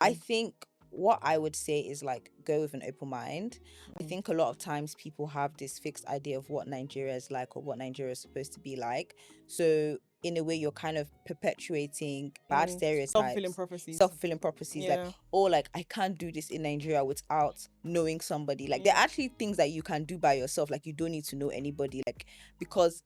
I think what I would say is like go with an open mind. I think a lot of times people have this fixed idea of what Nigeria is like or what Nigeria is supposed to be like. So in a way, you're kind of perpetuating bad Self-fulfilling stereotypes, prophecies. self-fulfilling prophecies, like, Yeah. oh, like I can't do this in Nigeria without knowing somebody. Like there are actually things that you can do by yourself. Like you don't need to know anybody. Like because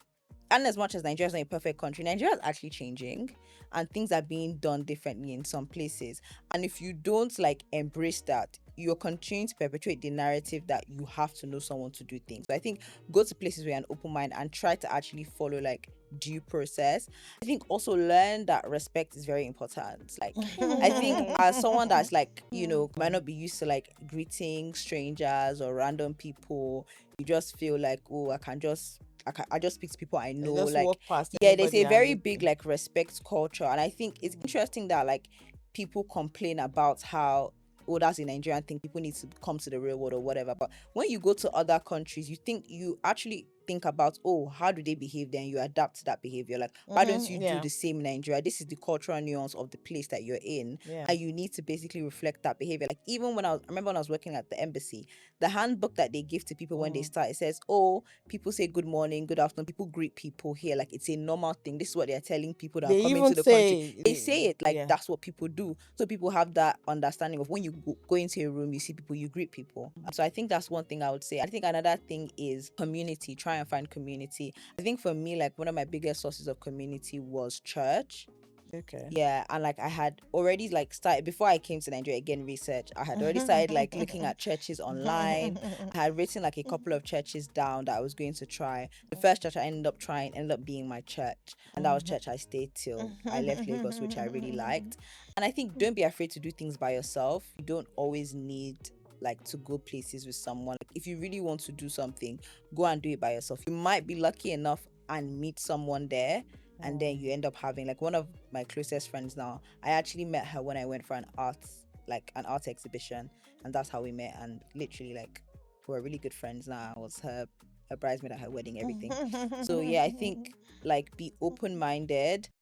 and as much as Nigeria is not a perfect country, Nigeria is actually changing and things are being done differently in some places. And if you don't like embrace that, you're continuing to perpetuate the narrative that you have to know someone to do things. So I think go to places with an open mind and try to actually follow like due process. I think also learn that respect is very important. Like I think as someone that's like, might not be used to like greeting strangers or random people, you just feel like, oh, I just speak to people I know. Just Like, walk past yeah, there's anybody a very and big like respect culture, and I think it's interesting that like people complain about how, oh, that's a Nigerian thing. People need to come to the real world or whatever. But when you go to other countries, you actually think about, oh, how do they behave? Then you adapt to that behavior. Like, why don't you do the same in Nigeria? This is the cultural nuance of the place that you're in, and you need to basically reflect that behavior. Like, even I remember when I was working at the embassy, the handbook that they give to people when they start, it says, oh, people say good morning, good afternoon. People greet people here. Like, it's a normal thing. This is what they're telling people that they are coming even to the country. say They say it like yeah. that's what people do. So people have that understanding of when you go into a room, you see people, you greet people. So I think that's one thing I would say. I think another thing is community. Try and find community. I think for me, like one of my biggest sources of community was church. Okay. Yeah, and like I had already like started before I came to Nigeria again research. I had already started like looking at churches online. I had written like a couple of churches down that I was going to try. The first church I ended up being my church, and that was church I stayed till I left Lagos, which I really liked. And I think don't be afraid to do things by yourself. You don't always need like to go places with someone. Like, if you really want to do something, go and do it by yourself. You might be lucky enough and meet someone there, and then you end up having like one of my closest friends now. I actually met her when I went for an art exhibition, and that's how we met. And literally like we're really good friends now. I was her bridesmaid at her wedding, everything. So yeah, I think like be open-minded.